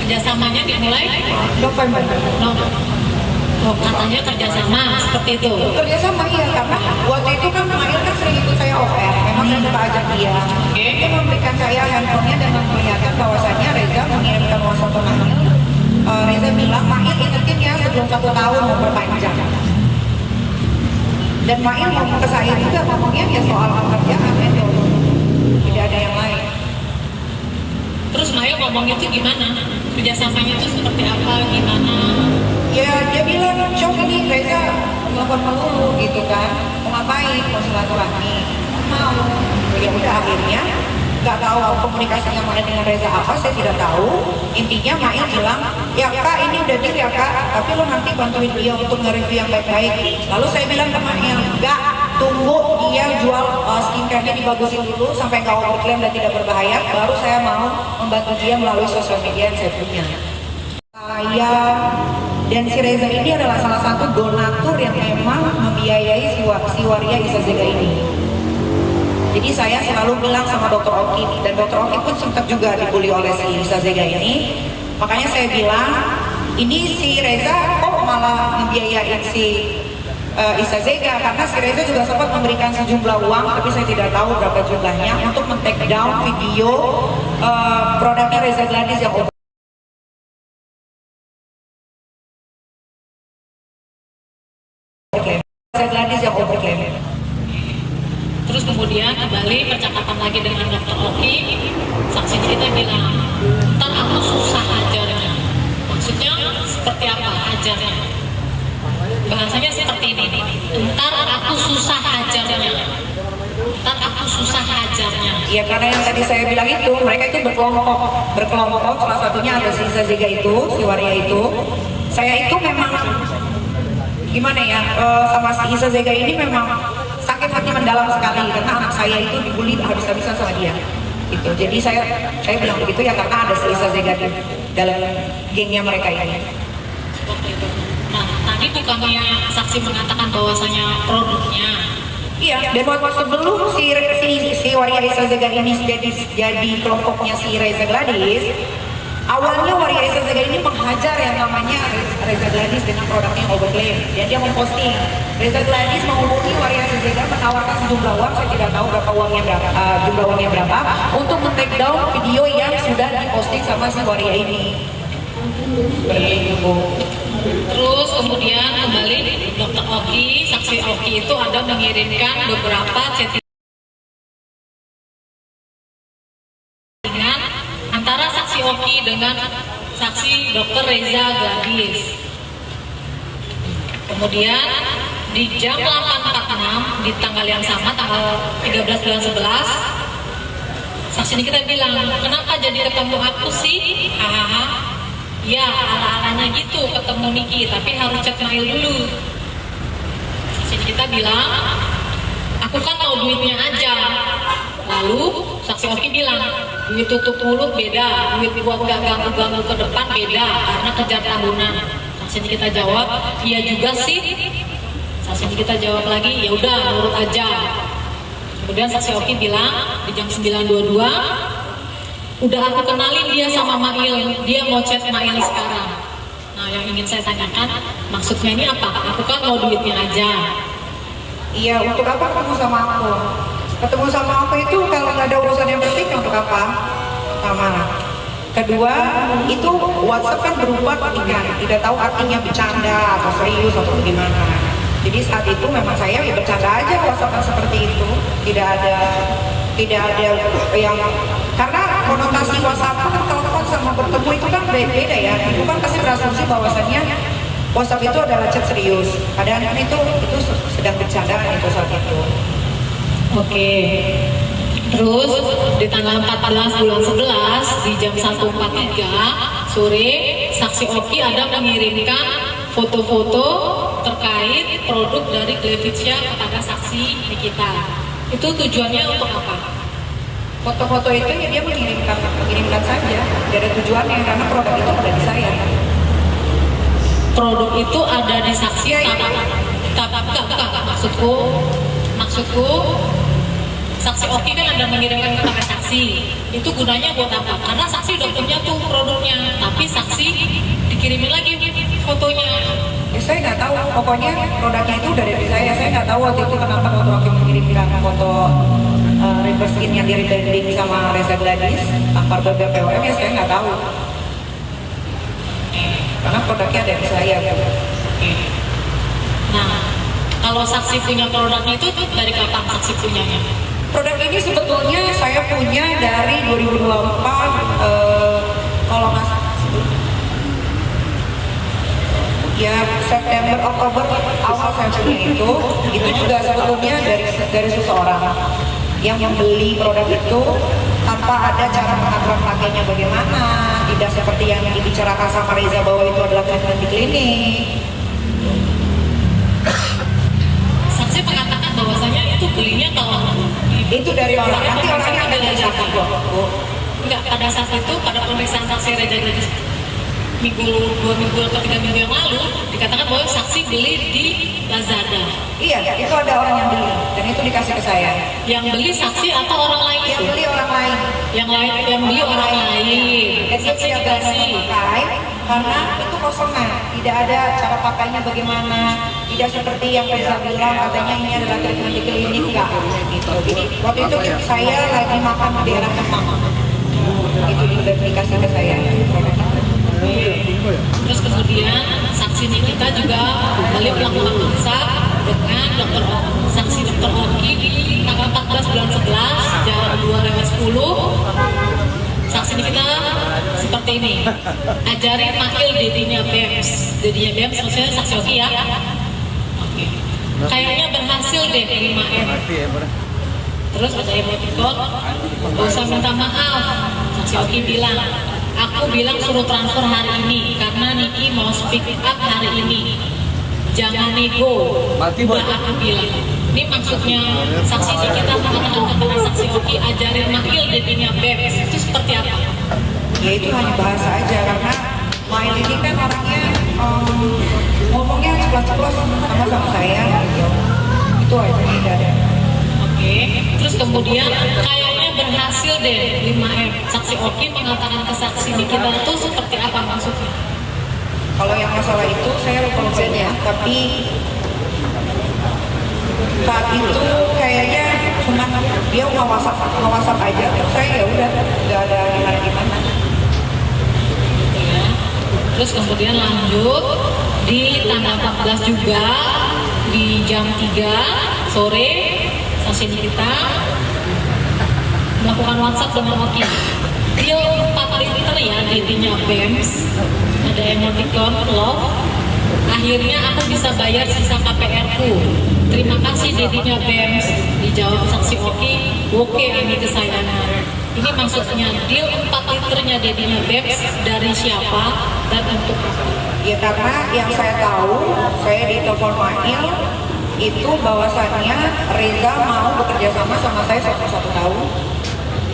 kerjasamanya dimulai November. Oh, katanya kerjasama seperti itu. Kerjasama iya, karena waktu itu kan Mail kan sering ikut saya off air. Memang saya coba ajak dia. Dia memberikan saya handphonenya dan memperlihatkan bahwasannya Reza mengirimkan WhatsApp ke Mail. Reza bilang, Mail ingetin ya sebelum 1 tahun mau perpanjang. Dan Mail ngomong ke saya juga, ngomongnya ya soal pekerjaan, tidak ada yang lain. Terus Maya ngomong itu gimana? Kerjasamanya itu seperti apa, gimana? Ya dia bilang, Cok ini Reza telepon melulu gitu kan, mau ngapain, mau silaturahmi, mau. Ya udah akhirnya nggak tahu komunikasinya mana dengan Reza apa, saya tidak tahu. Intinya Mail bilang, ya kak ini udah deal ya kak, tapi lo nanti bantuin dia untuk nge-review yang baik-baik. Lalu saya bilang ke Mail, enggak, tunggu dia jual skincare-nya dibagusin dulu sampai nggak overclaim dan tidak berbahaya, baru saya mau membantu dia melalui sosial media yang saya punya. Saya dan si Reza ini adalah salah satu donatur yang memang membiayai si Waria Isazega ini. Jadi saya selalu bilang sama Dr. Oki, dan Dr. Oki pun sempat juga dibully oleh si Isazega ini. Makanya saya bilang, ini si Reza kok malah membiayain si Isazega, karena si Reza juga sempat memberikan sejumlah uang, tapi saya tidak tahu berapa jumlahnya, untuk men-take down video produknya Reza Gladys yang overclaim. Terus kemudian kembali percakapan lagi dengan Dr. Oki, saksi kita bilang, ntar aku susah ajarnya. Maksudnya seperti apa ajarnya? Bahasanya seperti ini, ntar aku susah ajarnya. Ntar aku susah ajarnya. Ya karena yang tadi saya bilang itu, mereka itu berkelompok, salah satunya ada si Isazega itu, si Waria itu. Saya itu memang gimana ya, sama si Isazega ini memang sakit hati mendalam sekali karena anak saya itu dibully habis-habisan sama dia. Gitu. Jadi saya bilang begitu ya karena ada si Isazega di dalam gengnya mereka ini. Nah, tadi bukannya saksi mengatakan bahwasanya produknya. Iya, dan waktu sebelum si Waria Isazega ini jadi kelompoknya si Reza Gladys, awalnya Waria Isazega ini menghajar yang namanya Reza Gladys dengan produknya yang overclaim. Dan dia memposting, Reza Gladys menghubungi Waria Isazega menawarkan sejumlah uang, saya tidak tahu jumlah uangnya berapa, untuk men-take down video yang sudah diposting sama si Waria ini. Seperti itu. Terus kemudian kembali Dr. Oki, saksi Oki itu ada mengirimkan beberapa chattingan antara saksi Oki dengan saksi Dr. Reza Gladys. Kemudian di jam 8.46 di tanggal yang sama, tanggal 13 bulan 11, saksi ini kita bilang, kenapa jadi ketemu aku sih? Hahaha. Ya, ala-alanya gitu ketemu Niki, tapi harus cek Mail dulu. Saksi kita bilang, aku kan mau duitnya aja. Lalu saksi Oki bilang, duit tutup mulut beda, duit buat gak ganggu-ganggu ke depan beda, karena kejar tahunan. Saksi kita jawab, iya juga sih. Saksi kita jawab lagi, ya udah nurut aja. Kemudian saksi Oki bilang di jam 9.22, udah aku kenalin dia sama Mail, dia mau chat Mail sekarang. Nah, yang ingin saya tanyakan, maksudnya ini apa? Aku kan mau duitnya aja. Iya, untuk apa ketemu sama aku? Ketemu sama aku itu kalau nggak ada urusan yang penting untuk apa? Pertama. Kedua, itu WhatsApp kan berubah ketika tidak tahu artinya bercanda atau serius atau bagaimana. Jadi saat itu memang saya ya bercanda aja WhatsApp kan seperti itu. Tidak ada yang, karena konotasi WhatsApp kan telepon sama bertemu itu kan beda ya. Itu kan pasti berasumsi bahwasannya WhatsApp itu adalah chat serius. Padahal kan itu sedang bercandaan itu saat itu. Oke. Terus di tanggal 14 bulan 11 di jam 1.43 sore, saksi Oki ada mengirimkan foto-foto terkait produk dari Glevicia kepada saksi Nikita. Itu tujuannya untuk apa? Foto-foto itu ya dia mengirimkan saja, tidak ada tujuannya karena produk itu ada di saya. Produk itu ada di saksi, ya, enggak, maksudku saksi Oki kan ada mengirimkan kepada saksi. Itu gunanya buat apa? Karena saksi udah punya tuh produknya, tapi tapi saksi dikirimin lagi fotonya. Saya nggak tahu, pokoknya produknya itu udah dari saya nggak tahu waktu itu kenapa Dr. Oki mengirimkan foto reverse skin yang di rebranding sama Reza Gladys tanpa BPOM, ya saya nggak tahu. Karena produknya ada di saya. Nah, kalau saksi punya produknya itu dari kapan saksi punyanya? Produk ini sebetulnya saya punya dari 2024, kalau nggak salah, ya September, Oktober awal saya punya itu juga sebetulnya dari seseorang yang membeli produk itu tanpa ada cara pengaturan pakainya bagaimana, tidak seperti yang dibicarakan sama Reza bahwa itu adalah treatment di klinik. Saksi mengatakan bahwasanya itu belinya kalau Itu dari orang, nanti orangnya ada dari saksi kok. enggak, pada saat itu pada pemeriksaan saksi Reza Gladys dua minggu atau 3 minggu yang lalu dikatakan bahwa saksi beli di Lazada. Iya, itu ada orang yang beli dan itu dikasih ke saya. Yang beli saksi atau orang lain Yang itu? beli orang lain. Yang beli orang lain. Dan dia Saksi tidak dikasih. pakai karena itu kosongan, tidak ada cara pakainya bagaimana, tidak seperti yang Reza bilang katanya ini adalah treatment di klinik, enggak gitu. Jadi waktu itu saya lagi makan di daerah Kemang, itu dikasih ke saya. Terus kemudian saksi Nikita juga kembali melakukan periksa dengan saksi Dr. Oki di tanggal 14 bulan 11 jam 2:10. Saksi Nikita seperti ini, ajarin Makil dedinya BEMS. Dedinya BEMS maksudnya saksi Oki ya. Oke. Kayaknya berhasil deh 5M. Terus ada emoticon, gak usah minta maaf. Saksi Oki bilang, aku bilang suruh transfer hari ini karena Niki mau speak up hari ini. Jangan nego. Udah aku bilang. Ini maksudnya saksi Nikita mengatakan kepada saksi Oki, ajarin Makil dedinya BEMS. Itu seperti apa? Ya itu hanya bahasa aja karena Mail ini kan orangnya ngomongnya ceplos-ceplos sama saya gitu. Itu aja tidak ada. Oke, terus kemudian kayaknya berhasil deh 5M. Saksi Oki mengatakan ke saksi Nikita itu seperti apa maksudnya? Kalau yang masalah itu saya lupa ya, tapi saat itu kayaknya cuma dia mau WhatsApp aja, saya ya udah nggak ada gimana. Ya. Terus kemudian lanjut di tanggal 14 juga di jam 3 sore saksi Nikita melakukan WhatsApp dengan Oki. Deal 4 liter ya dedinya BEMS, ada emoticon love. Akhirnya aku bisa bayar sisa KPR ku. Terima kasih dedinya BEMS. Dijawab saksi Oki, oke Ani kesayangan. Ini maksudnya deal 4 liternya dedinya BEMS dari siapa dan untuk apa? Ya karena yang saya tahu, saya di telepon Mail itu bahwasannya Reza mau bekerja sama saya selama 1 tahun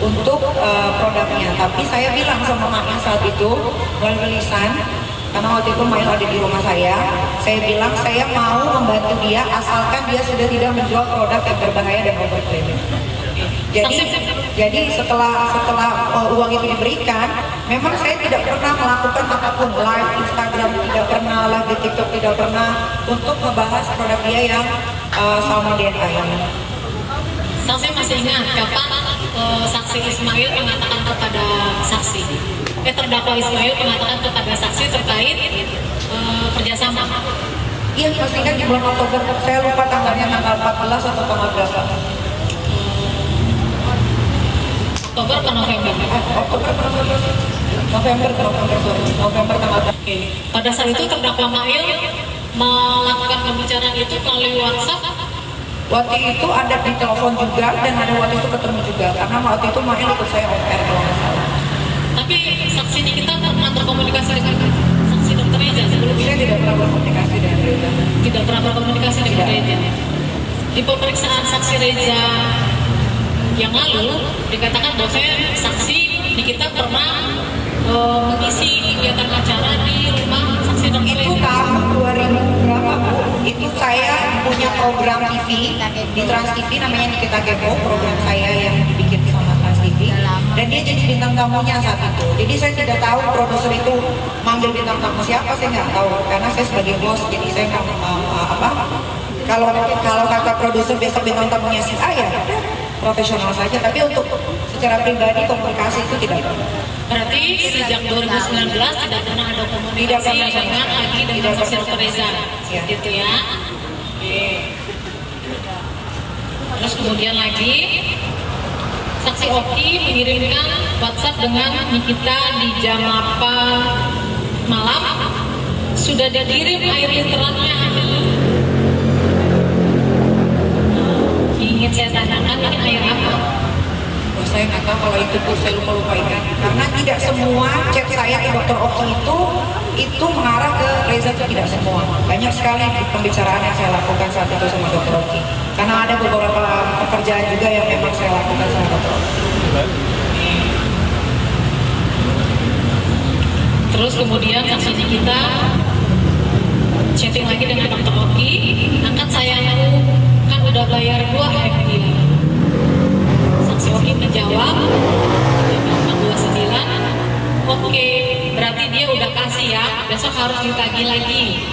untuk produknya. Tapi saya bilang sama Mail saat itu melalui lisan, karena waktu itu Mail ada di rumah saya bilang saya mau membantu dia asalkan dia sudah tidak menjual produk yang berbahaya dan overclaim. Jadi setelah uang itu diberikan, memang saya tidak pernah melakukan apapun, live Instagram tidak pernah, live di TikTok tidak pernah untuk membahas produk dia yang salmon DNA ini. Saksi masih ingat kapan saksi Ismail mengatakan kepada saksi, terdakwa Ismail mengatakan kepada saksi terkait kerjasama? Iya, masih ingat di bulan Oktober, saya lupa tanggalnya, tanggal 14 atau tanggal berapa. Oktober atau November? November tanggal. Oke. Pada saat itu terdakwa Mail melakukan pembicaraan itu melalui WhatsApp. Waktu itu ada di telepon juga dan ada waktu itu ketemu juga karena waktu itu Mail ikut saya on-air kalau nggak salah. Tapi saksi kita pernah berkomunikasi dengan saksi Dr. Reza sebelumnya? Saya tidak pernah berkomunikasi dengan Reza. Tidak pernah berkomunikasi dengan Reza. Di pemeriksaan saksi Reza yang lalu dikatakan bahwa saksi Nikita pernah mengisi kegiatan acara di rumah saksi Dr. Itu Reza. tahun 2000 berapa Bu? Itu saya punya program TV di Trans TV namanya Nikita Kepo, program saya yang dibikin sama Trans TV. dan dia jadi bintang tamunya saat itu. Jadi saya tidak tahu produser itu manggil bintang tamu siapa, saya nggak tahu karena saya sebagai bos, jadi saya nggak kalau kata produser besok bintang tamunya si A ya udah, profesional saja. Tapi untuk secara pribadi komunikasi itu tidak pernah. Berarti sejak 2019 tidak pernah ada komunikasi dengan Agi dengan saksi Dr. Reza, gitu ya. Oke. Terus kemudian lagi saksi Oki mengirimkan WhatsApp dengan Nikita di jam 8 malam sudah dikirim air literannya Ami. Ingin saya tanyakan ini air apa? Oh, saya nggak tahu kalau itu tuh saya lupa ingat karena tidak semua chat saya ke Dr. Oki itu mengarah ke Reza, itu tidak semua. Banyak sekali pembicaraan yang saya lakukan saat itu sama Dr. Oki karena ada beberapa pekerjaan juga yang memang saya lakukan sama Dr. Oki. Terus kemudian saksi kita chatting lagi dengan Dr. Oki, angkat sayangku kan udah bayar 2 MB. Saksi Oki menjawab 29. Oke, berarti dia udah kasih ya, besok harus ditagih lagi.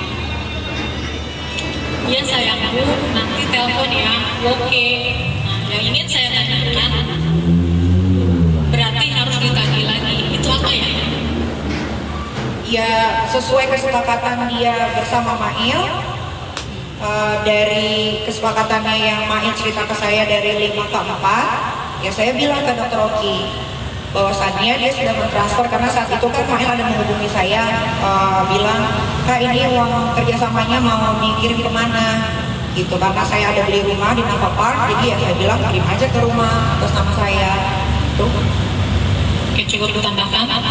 Iya sayangku, nanti telepon ya. Oke. Nah, yang ingin saya tanyakan, berarti harus ditagih lagi. Itu apa ya? Ya sesuai kesepakatan dia bersama Mail. Dari kesepakatannya yang Mail cerita ke saya dari 5 ke 4, ya saya bilang ke Dr. Oki bahwasannya dia sudah mentransfer karena saat itu kan Mail ada menghubungi saya bilang, Kak ini uang kerjasamanya mau dikirim kemana gitu, karena saya ada beli rumah di Napa Park, jadi ya saya bilang kirim aja ke rumah atas nama saya tuh. Oke, cukup ditambahkan.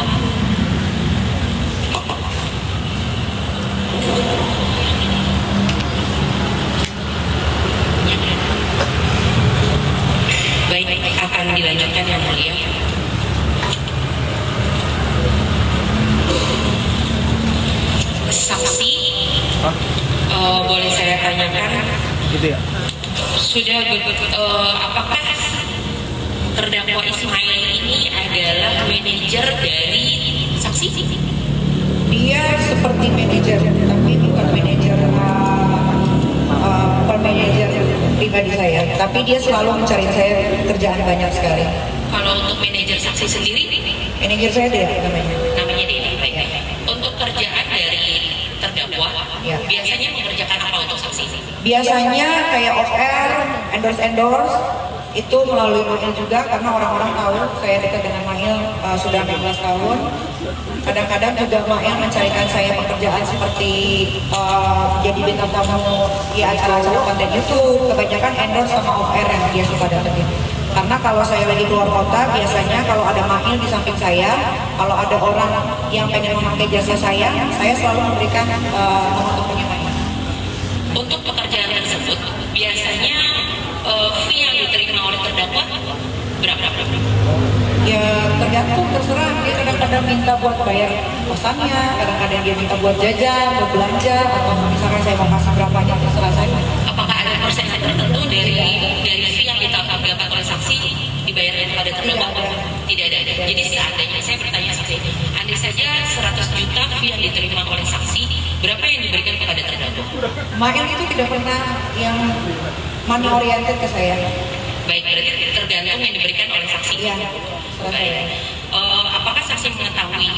Baik, akan dilanjutkan yang mulia. Saksi, boleh saya tanyakan? Gitu ya. Sudah apakah terdakwa Ismail ini adalah manajer dari saksi? Dia seperti manajer, tapi bukan manajer manajer pribadi saya. Tapi dia selalu mencari saya kerjaan banyak sekali. Kalau untuk manajer saksi sendiri? Manajer saya dia namanya. Namanya dia. Baik. Untuk kerjaan dari terdakwa, Ya. biasanya mengerjakan apa untuk saksi? Biasanya kayak off air, endorse itu melalui Mail juga karena orang-orang tahu saya dekat dengan Mail sudah 16 tahun. Kadang-kadang juga Mail mencarikan saya pekerjaan seperti jadi bintang tamu di acara-acara konten YouTube. Kebanyakan endorse sama off air yang dia suka dapetin. Karena kalau saya lagi keluar kota, biasanya kalau ada Mail di samping saya, kalau ada orang yang pengen memakai jasa saya selalu memberikan nomor teleponnya Mail. Untuk pekerjaan tersebut, biasanya fee yang diterima oleh terdakwa berapa? Ya tergantung, terserah. Dia kadang-kadang minta buat bayar kosannya, kadang-kadang dia minta buat jajan, buat belanja, atau misalkan saya mau kasih berapanya, terserah saya. Apakah ada persentasenya tertentu dari fee yang didapat oleh saksi dibayarkan kepada terdakwa? Tidak ada. Jadi seandainya saya bertanya saksi, andai saja 100 juta fee yang diterima oleh saksi, berapa yang diberikan kepada terdakwa? Mail itu tidak pernah yang money oriented ke saya. Baik, berarti tergantung yang diberikan oleh saksi. Iya. Baik. Apakah saksi mengetahui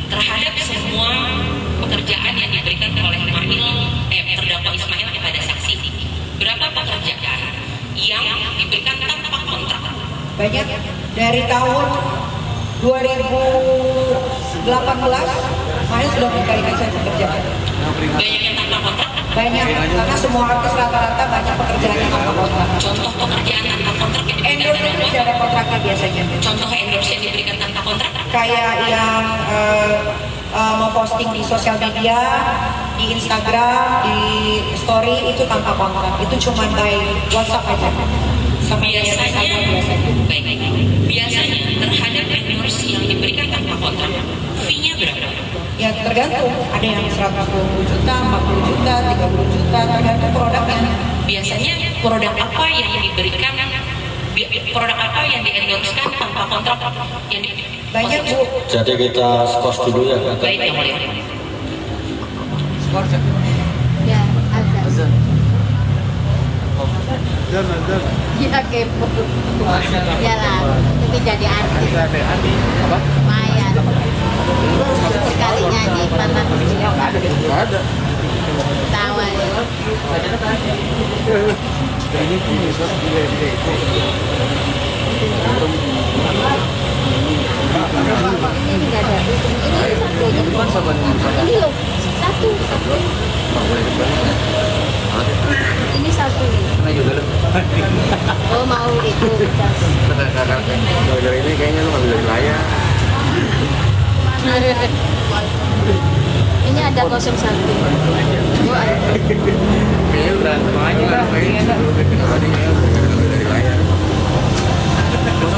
terhadap semua pekerjaan yang diberikan oleh terdakwa Ismail kepada saksi, berapa pekerjaan yang diberikan tanpa kontrak? Banyak. Dari tahun 2018, Mail sudah memberikan saya pekerjaan. Banyak yang tanpa kontrak? Banyak, karena semua artis rata-rata banyak pekerjaannya tanpa kontrak. Contoh pekerjaan tanpa kontrak yang diberikan Endorse itu terdakwa? tidak ada kontraknya biasanya. Contoh endorse yang diberikan tanpa kontrak? Kayak yang mau posting di sosial media, di Instagram, di story itu tanpa kontrak. Itu cuma by WhatsApp aja. Sama Biasanya, biasanya. baik. Biasanya terhadap endorse yang diberikan tanpa kontrak, fee-nya berapa? Ya tergantung, ada yang 120 juta, 40 juta, 30 juta, tergantung produknya. Biasanya produk apa yang diberikan produk apa yang di-endorsekan tanpa kontrak yang di Banyak Bu. Jadi kita skos dulu ya. baik yang mulia. Ya, azan. Ya kepo. Ya lah, tapi jadi artis. Lumayan. Sekali nyanyi panas. Ada. Tawa ya. Ini nggak ada. Ini satu. Ini loh, satu. Ini satu. Oh mau itu cas. Gara-gara ini kayaknya lu nggak bisa dilayar. Ini ada 01. Oh, ada. Kayaknya berantem aja lah. Kayaknya tadi nggak bisa dilayar.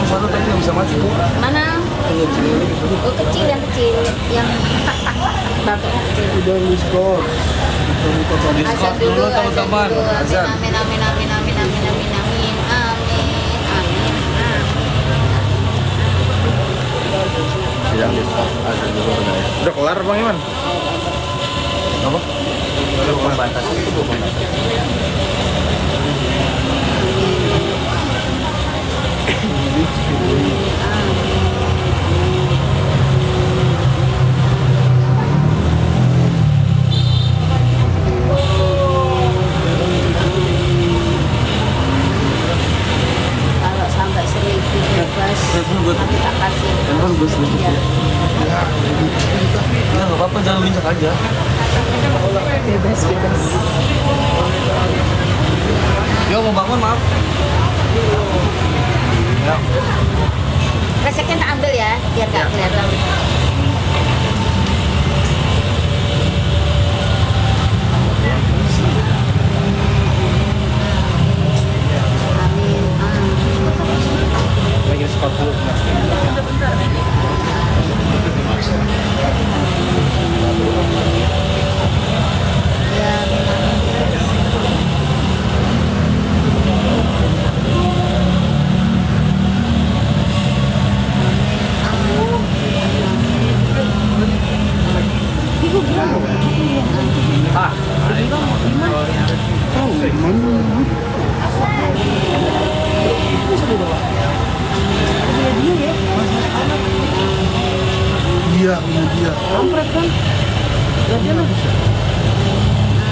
01 tadi nggak bisa maju. Mana? Oh kecil yang bapak kecil. Udah diskon. Azan dulu, teman-teman. Azan. Amin amin amin amin amin amin amin amin amin. Sidang diskon azan dulu udah kelar Bang Iman. Apa? Udah pembatas itu pembatas. Kalau sampai 1000 bebas, nanti tak kasih. Iya. Ya nggak apa-apa jangan lincah aja. Bebas bebas. Yo mau bangun maaf. Ya. Reseknya tak ambil ya, biar nggak kelihatan. Amin amin. Lagi skor dulu. Ya amin. Ah. Iya, punya dia.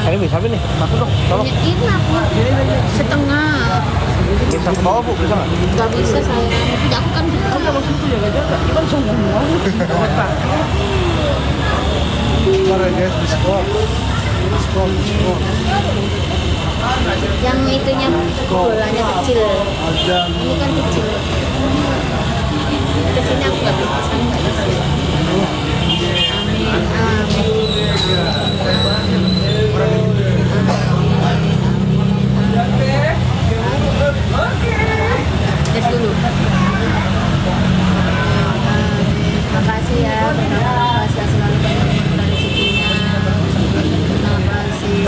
Ayo bisa nih, masuk dong, tolong. Ini aku setengah. Bisa ke bawah Bu, bisa nggak? Gak bisa saya. Tidak aku kan Kalau situ ya nggak jaga, Iman sombong banget. Kemarin guys, diskon. Diskon. yang itunya bolanya kecil. Azan. Ini kan kecil. Kesini aku nggak bisa, saya nggak bisa. Tes dulu. Makasih ya, makasih selalu berterima rezekinya. Terima kasih.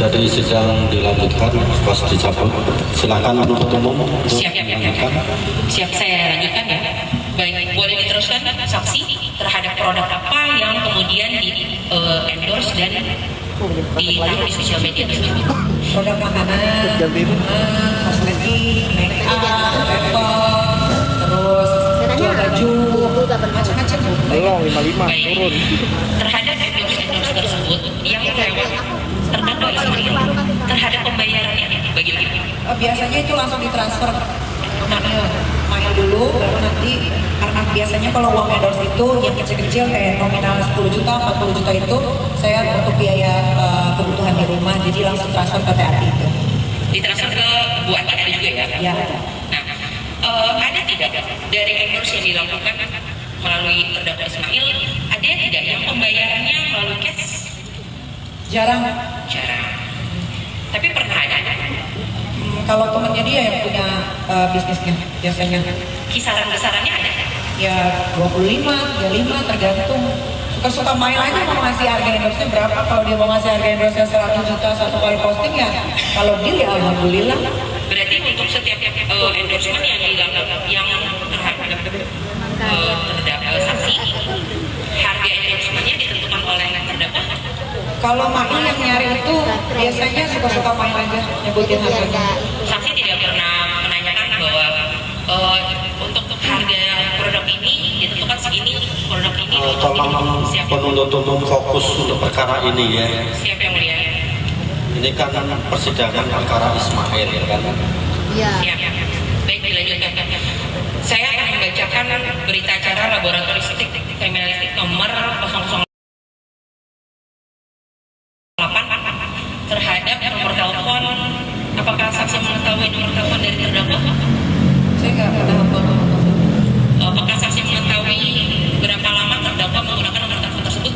Jadi sidang dilanjutkan, skos dicabut. Silakan untuk umum. Siap, siap saya lanjutkan ya. Baik, boleh diteruskan saksi terhadap produk apa yang kemudian di endorse dan ditaruh di sosial media tersebut. Produk makanan, kosmetik, make up, travel, terus jual baju, macam-macam Bu. Belum 55 Baik, turun. terhadap endorse tersebut yang lewat terdakwa sendiri terhadap pembayarannya bagaimana? Biasanya itu langsung ditransfer ke Mail dulu, baru nanti karena biasanya kalau uang endorse itu yang kecil-kecil kayak nominal 10 juta, 40 juta itu saya untuk biaya kebutuhan di rumah, jadi langsung transfer ke TAT itu. Ditransfer ke Bu Ati ada juga ya? Ya. Nah, ada tidak dari endorse yang dilakukan melalui terdakwa Ismail, ada tidak yang pembayarannya melalui cash? Jarang. Jarang. Tapi pernah ada. Kalau temennya dia yang punya bisnisnya biasanya. Kisaran besarannya ada. Ya 25, 35 tergantung. Suka-suka main aja mau ngasih harga endorse berapa. Kalau dia mau ngasih harga endorse 100 juta satu kali posting ya. Kalau deal ya alhamdulillah. Berarti untuk setiap endorsement yang dilakukan yang terhadap saksi, harga endorsementnya ditentukan oleh terdakwa. Kalau Mail yang nyari itu biasanya suka-suka main aja nyebutin harganya. Saksi tidak pernah menanyakan bahwa untuk harga produk ini ditentukan segini, produk ini untuk Tolong penuntut umum fokus untuk perkara ini ya. siapa yang mulia? Ini kan persidangan perkara Ismail kan. Iya. Siap. Baik, dilanjutkan. Saya akan membacakan berita acara laboratoristik kriminalistik nomor 008 terhadap nomor telepon. Apakah saksi mengetahui nomor telepon dari terdakwa? Saya nggak pernah hafal. Apakah saksi mengetahui berapa lama terdakwa menggunakan nomor telepon tersebut?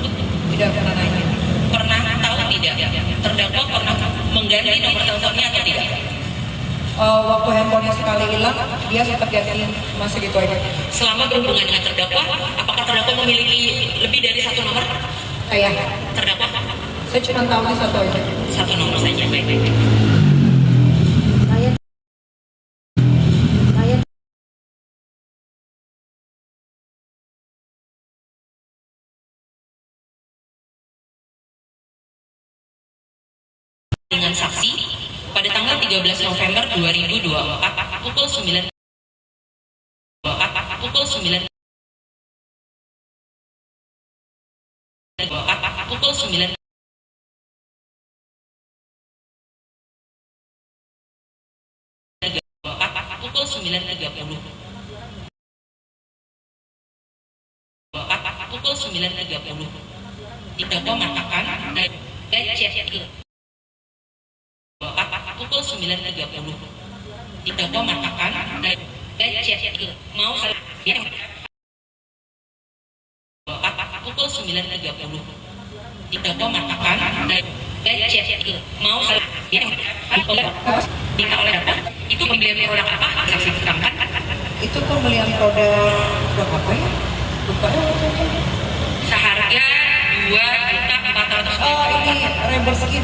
Tidak pernah nanya. Pernah tahu tidak? Terdakwa pernah mengganti nomor teleponnya atau tidak? Waktu handphonenya sekali hilang, dia sempat ganti masih gitu aja. Selama berhubungan dengan terdakwa, apakah terdakwa memiliki lebih dari satu nomor? Kayak Terdakwa saya cuma tahu di satu aja. satu nomor saja. Baik. Saya saya Dengan saksi pada tanggal 13 November 2024 pukul 9 pukul 9 pukul 9 pukul 9.30 pukul 9.30 terdakwa mengatakan dan cek pukul 9.30 terdakwa mengatakan dan cek mau pukul 9.30 terdakwa mengatakan dan cek mau jika oleh apa itu pembelian produk apa saksi terangkan Itu pembelian produk apa ya? Lupa. seharga 2.400.000 Oh ini Rebel Skin.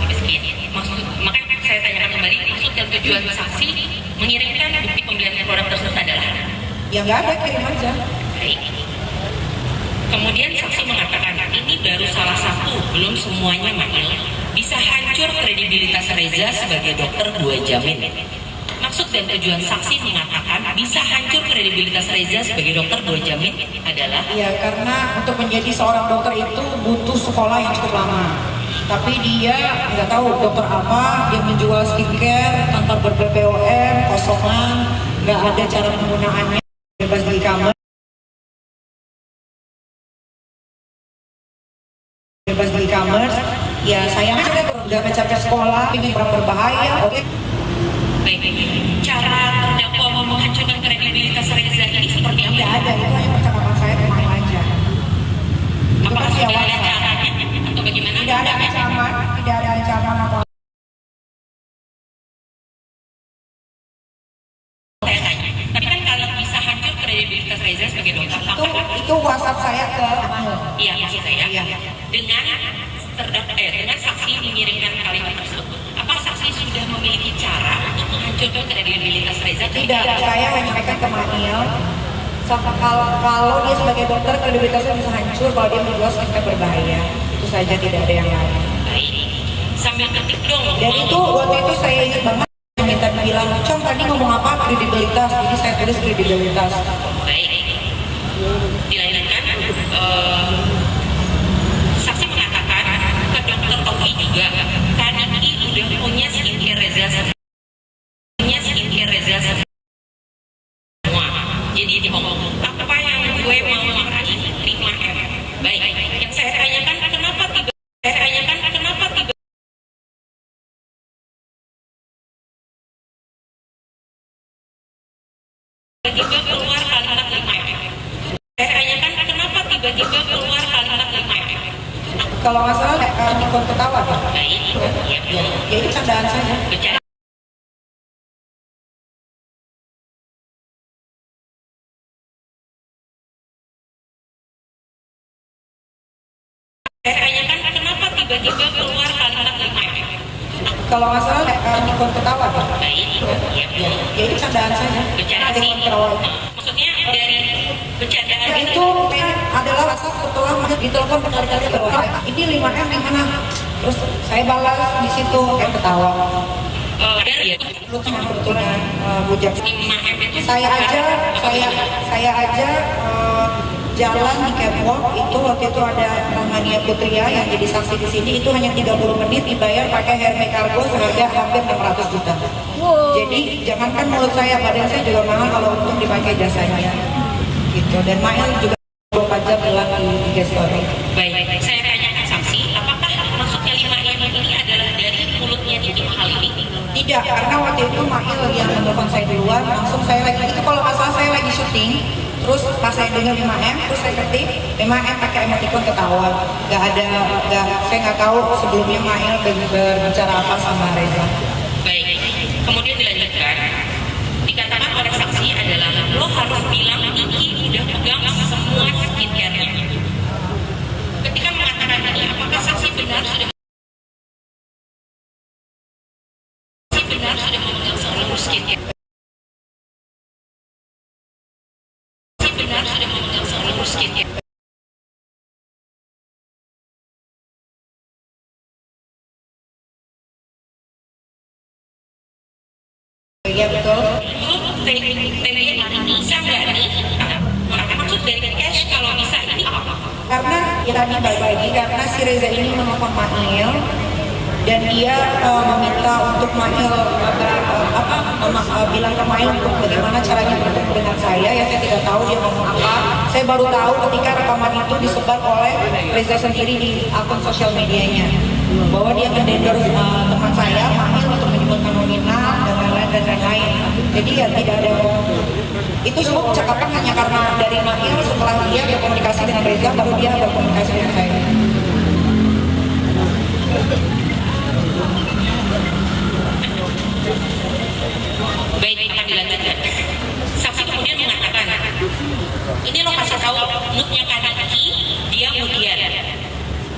miskin. Maksud, makanya saya tanyakan kembali, maksud dan tujuan saksi mengirimkan bukti pembelian produk tersebut adalah Ya nggak ada, kirim aja. baik. Kemudian saksi mengatakan ini baru salah satu, belum semuanya mahal. Bisa hancur kredibilitas Reza sebagai dokter 2 jamin. Maksud dan tujuan saksi mengatakan bisa hancur kredibilitas Reza sebagai dokter 2 jamin adalah Ya karena untuk menjadi seorang dokter itu butuh sekolah yang cukup lama. Tapi dia nggak tahu dokter apa, dia menjual skincare tanpa ber-BPOM, kosongan, nggak ada cara penggunaannya, bebas di e-commerce. Bebas di e-commerce, ya sayang aja udah mencapai sekolah, ini kurang berbahaya, oke? baik. Cara terdakwa menghancurkan kredibilitas Reza ini seperti apa? Tidak ada, itu hanya percakapan saya kemarin aja. Itu Apakah kan sudah siapa? ada caranya atau bagaimana? Tidak ada ancaman, tidak ada ancaman apa. Saya tanya. Tapi kan kalau bisa hancur kredibilitas Reza sebagai dokter, Itu WhatsApp saya ke Mahal. iya maksud saya Iya. dengan saksi mengirimkan kalimat tersebut, apa saksi sudah memiliki cara untuk menghancurkan kredibilitas Reza? Tidak, saya menyampaikan ke Mahal. Kalau dia sebagai dokter kredibilitasnya bisa hancur kalau dia menjual skincare berbahaya. Itu saja, tidak ada yang lain. Baik. Sambil ketik dong. Dan itu waktu itu saya ingat banget yang minta bilang, Cong tadi ngomong apa kredibilitas, jadi saya tulis kredibilitas. Baik. Dilanjutkan. Saksi mengatakan ke dokter Oki juga, Kaniki udah punya skincare Reza semua. Jadi dia ngomong, apa yang gue mau makan ini 5M. Baik. Yang saya tanyakan kenapa tiba keluar kalimat 5M. Kalau nggak salah Nikon ketawa ya. Baik, ya betul. Ya itu candaan saya. Bercanda. Saya tanyakan kenapa tiba-tiba keluar kalimat 5M. Kalau nggak salah Nikon ketawa ya. Baik, ya betul. Ya itu candaan saya. Bercanda sih. Nikon ketawa. Maksudnya dari bercandaan Ya, itu adalah WhatsApp setelah ditelepon berkali-kali ke orang. Ini 5M di mana? Terus saya balas di situ ketawa. dari Lu cuma sebetulnya bujak. 5M itu Saya aja jalan di catwalk itu waktu itu ada Rahmania Putria yang jadi saksi di sini itu hanya 30 menit dibayar pakai Hermes Cargo seharga hampir 600 juta. Jadi jangankan mulut saya, badan saya juga mahal kalau untuk dipakai jasanya. Gitu. Dan Mael juga 24 jam bilang di IG story. baik. Saya tanyakan saksi, apakah maksudnya 5M ini adalah dari mulutnya Niki Halimi? Tidak, karena waktu itu Mael yang menelpon saya duluan, langsung saya lagi, itu kalau nggak salah saya lagi syuting, terus pas saya dengar 5M, terus saya ketik 5M pakai emoticon ketawa. Saya nggak tahu sebelumnya Mael berbicara apa sama Reza. Baik. Kemudian dilanjutkan, dikatakan oleh saksi adalah lo harus bilang Niki udah pegang semua skincare-nya. Ketika mengatakan ini, apakah saksi benar sudah memegang seluruh skincare? Saksi benar sudah memegang seluruh skincare. Iya betul. Tadi bisa nggak nih? Maksud dari cash kalau bisa ini apa? Karena ya tadi balik lagi, karena si Reza ini menelpon Mael dan dia meminta untuk Mael bilang ke Mael untuk bagaimana caranya bertemu dengan saya. Ya saya tidak tahu dia ngomong apa. Saya baru tahu ketika rekaman itu disebar oleh Reza sendiri di akun sosial medianya bahwa dia mendendorse teman saya Mael untuk menyebutkan nominal dan lain-lain. Jadi ya tidak ada, itu semua percakapan hanya karena dari Mael setelah dia berkomunikasi dengan Reza baru dia berkomunikasi dengan saya. Baik, akan dilanjutkan. Saksi kemudian mengatakan, ini lo kasih tahu moodnya Kaniki, dia kemudian.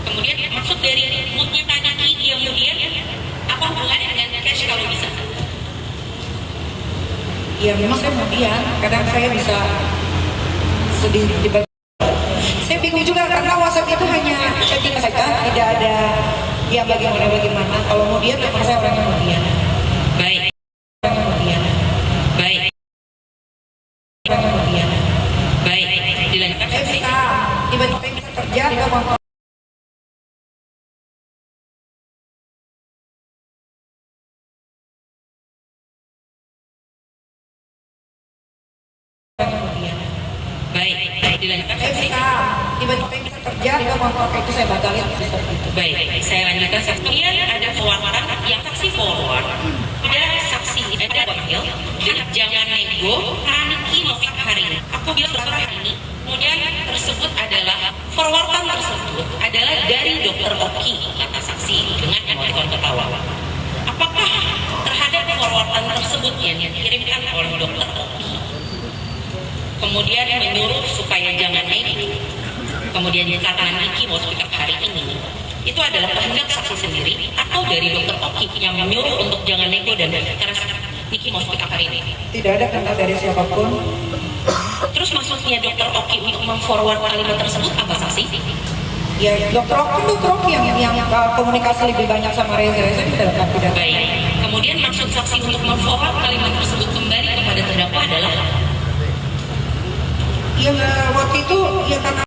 Kemudian maksud dari moodnya Kaniki, dia kemudian, apa hubungannya dengan cash kalau bisa? Ya memang saya kemudian, kadang saya bisa sedih dibagi. Saya bingung juga karena WhatsApp itu hanya chatting saja, tidak ada ya bagaimana. Kalau kemudian memang saya orangnya kemudian. Baik, Kemudian. baik, Kemudian. baik. Dilanjutkan Saya saksi. bisa tiba-tiba bisa kerja di kantor. Baik, dilanjutkan Saya saksi. bisa tiba-tiba bisa kerja di kantor itu saya batalin seperti itu. Baik, saya lanjutkan saksi. Kemudian ada forwardan yang saksi forward. Ada saksi, ada wakil. Dengan jangan nego, Kaniki mau hari ini. Aku bilang terserah hari ini. Kemudian tersebut adalah forwardan tersebut adalah dari Dokter Oki, kata saksi dengan emotikon ketawa. Apakah terhadap forwardan tersebut yang dikirimkan oleh Dokter Oki kemudian menyuruh supaya jangan nego, kemudian karena Niki mau speak up hari ini, itu adalah kehendak saksi sendiri atau dari Dokter Oki yang menyuruh untuk jangan nego dan karena Niki mau speak up hari ini? Tidak ada kata dari siapapun. Terus maksudnya Dokter Oki untuk memforward kalimat tersebut apa saksi? Ya dokter Oki yang komunikasi lebih banyak sama Reza. Saya tidak. Baik. Kemudian maksud saksi untuk memforward kalimat tersebut kembali kepada terdakwa adalah Ya waktu itu ya karena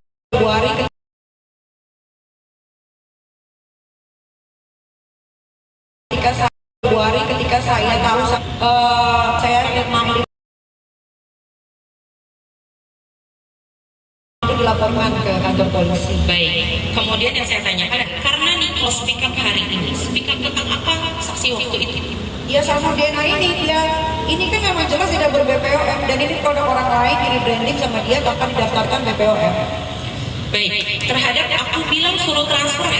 Februari ketika saya tahu saya mau dilaporkan ke kantor polisi. baik. Kemudian yang saya tanyakan, karena Niki speak up hari ini, speak up tentang apa saksi waktu itu? Ya sama DNA ini kan memang jelas tidak ber-BPOM dan ini produk orang lain di rebranding sama dia tanpa didaftarkan BPOM. Baik, terhadap aku bilang suruh transfer